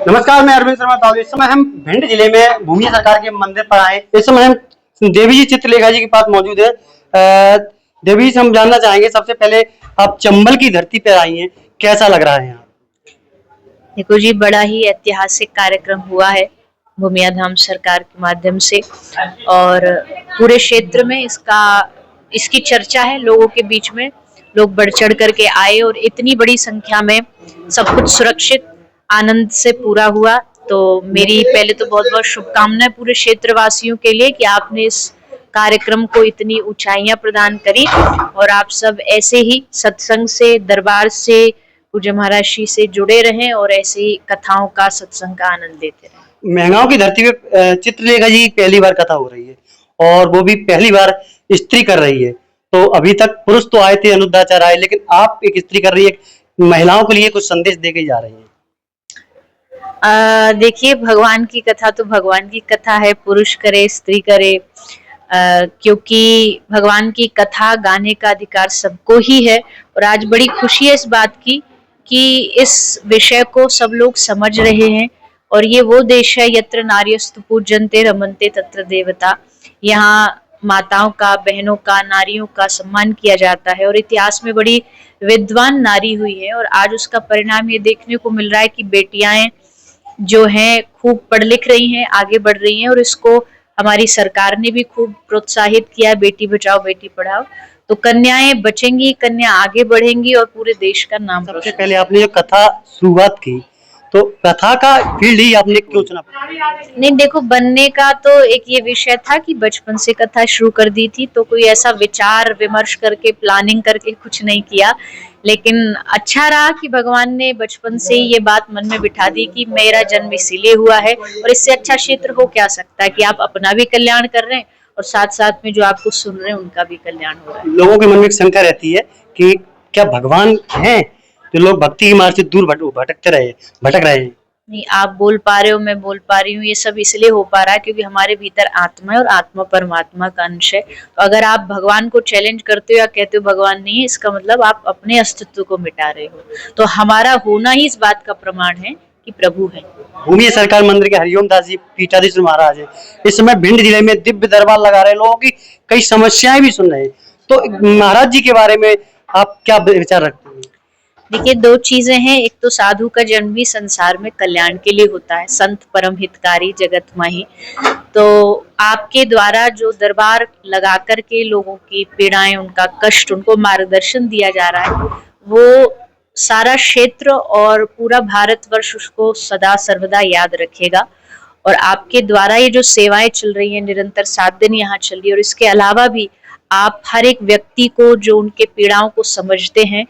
नमस्कार, मैं अरविंद शर्मा तावली। इस समय हम भिंड जिले में भूमि सरकार के मंदिर पर आए। इस समय हम देवी जी चित्रलेखा जी के पास मौजूद है। देवी जी से हम जानना चाहेंगे, सबसे पहले आप चंबल की धरती पर आई हैं, कैसा लग रहा है यहाँ? देखो जी, बड़ा ही ऐतिहासिक कार्यक्रम हुआ है भूमिया धाम सरकार के माध्यम से, और पूरे क्षेत्र में इसकी चर्चा है लोगों के बीच में। लोग बढ़ चढ़ करके आए और इतनी बड़ी संख्या में सब कुछ सुरक्षित आनंद से पूरा हुआ। तो मेरी पहले तो बहुत बहुत शुभकामनाएं पूरे क्षेत्रवासियों के लिए कि आपने इस कार्यक्रम को इतनी ऊंचाइयां प्रदान करी, और आप सब ऐसे ही सत्संग से, दरबार से, पूज्य महाराज श्री से जुड़े रहें और ऐसे ही कथाओं का, सत्संग का आनंद लेते रहें। महंगाओं की धरती पे चित्रलेखा जी की पहली बार कथा हो रही है, और वो भी पहली बार स्त्री कर रही है। तो अभी तक पुरुष तो आए थे, अनुद्धाचार्य आए, लेकिन आप एक स्त्री कर रही है, महिलाओं के लिए कुछ संदेश दे के जा रही है। देखिए, भगवान की कथा तो भगवान की कथा है, पुरुष करे स्त्री करे, क्योंकि भगवान की कथा गाने का अधिकार सबको ही है। और आज बड़ी खुशी है इस बात की कि इस विषय को सब लोग समझ रहे हैं। और ये वो देश है यत्र नार्यस्तु पूज्यन्ते रमन्ते तत्र देवता। यहाँ माताओं का, बहनों का, नारियों का सम्मान किया जाता है, और इतिहास में बड़ी विद्वान नारी हुई है। और आज उसका परिणाम ये देखने को मिल रहा है कि बेटियां जो हैं खूब पढ़ लिख रही हैं, आगे बढ़ रही हैं, और इसको हमारी सरकार ने भी खूब प्रोत्साहित किया है, बेटी बचाओ बेटी पढ़ाओ। तो कन्याएं बचेंगी, कन्या आगे बढ़ेंगी और पूरे देश का नाम सबसे पहले आपने जो कथा शुरुआत की, तो कथा का फील्ड ही आपने क्यों चुना? नहीं, देखो, बनने का तो एक ये विषय था कि बचपन से कथा शुरू कर दी थी, तो कोई ऐसा विचार विमर्श करके, प्लानिंग करके कुछ नहीं किया। लेकिन अच्छा रहा कि भगवान ने बचपन से ही ये बात मन में बिठा दी कि मेरा जन्म इसीलिए हुआ है, और इससे अच्छा क्षेत्र हो क्या सकता है कि आप अपना भी कल्याण कर रहे हैं और साथ साथ में जो आपको सुन रहे हैं उनका भी कल्याण हो रहा है। लोगों के मन में एक शंका रहती है कि क्या भगवान हैं, तो लोग भक्ति के मार्ग से दूर भटक रहे हैं। नहीं, आप बोल पा रहे हो, मैं बोल पा रही हूँ, ये सब इसलिए हो पा रहा है क्योंकि हमारे भीतर आत्मा है और आत्मा परमात्मा का अंश है। तो अगर आप भगवान को चैलेंज करते हो या कहते हो भगवान नहीं है, इसका मतलब आप अपने अस्तित्व को मिटा रहे हो। तो हमारा होना ही इस बात का प्रमाण है कि प्रभु है। भूमि सरकार मंदिर के हरिओम दास जी पीठाधीश महाराज है, इस समय भिंड जिले में दिव्य दरबार लगा रहे हैं, लोगों की कई समस्याएं भी सुन रहे हैं। तो महाराज जी के बारे में आप क्या विचार रखते हैं? देखिए, दो चीजें हैं। एक तो साधु का जन्म भी संसार में कल्याण के लिए होता है, संत परम हितकारी जगत माही। तो आपके द्वारा जो दरबार लगा करके लोगों की पीड़ाएं, उनका कष्ट, उनको मार्गदर्शन दिया जा रहा है, वो सारा क्षेत्र और पूरा भारतवर्ष उसको सदा सर्वदा याद रखेगा। और आपके द्वारा ये जो सेवाएं चल रही हैं, निरंतर 7 दिन यहाँ चल रही है, और इसके अलावा भी आप हर एक व्यक्ति को जो उनके पीड़ाओं को समझते हैं।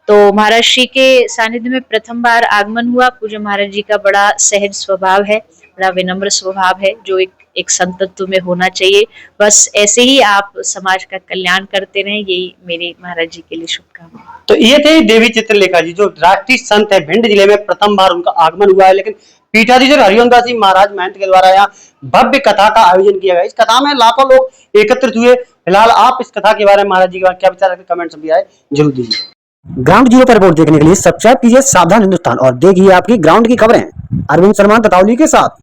तो महाराज श्री के सानिध्य में प्रथम बार आगमन हुआ। पूज्य महाराज जी का बड़ा सहज स्वभाव है, बड़ा विनम्र स्वभाव है, जो एक संतत्व में होना चाहिए। बस ऐसे ही आप समाज का कल्याण करते रहें, यही मेरी महाराज जी के लिए शुभकामनाएं। तो ये थे देवी चित्रलेखा जी, जो राष्ट्रीय संत है। भिंड जिले में प्रथम बार उनका आगमन हुआ है, लेकिन पीठाधीश हरिओम दास जी महाराज महंत के द्वारा यहाँ भव्य कथा का आयोजन किया गया। इस कथा में लाखों लोग एकत्रित हुए। फिलहाल आप इस कथा के बारे में, महाराज जी के बारे में क्या विचार रखते हैं, कमेंट्स में आए जरूर दीजिए। ग्राउंड जीरो पर रिपोर्ट देखने के लिए सब्सक्राइब कीजिए सावधान हिंदुस्तान और देखिए आपकी ग्राउंड की खबरें अरविंद शर्मा ततावली के साथ।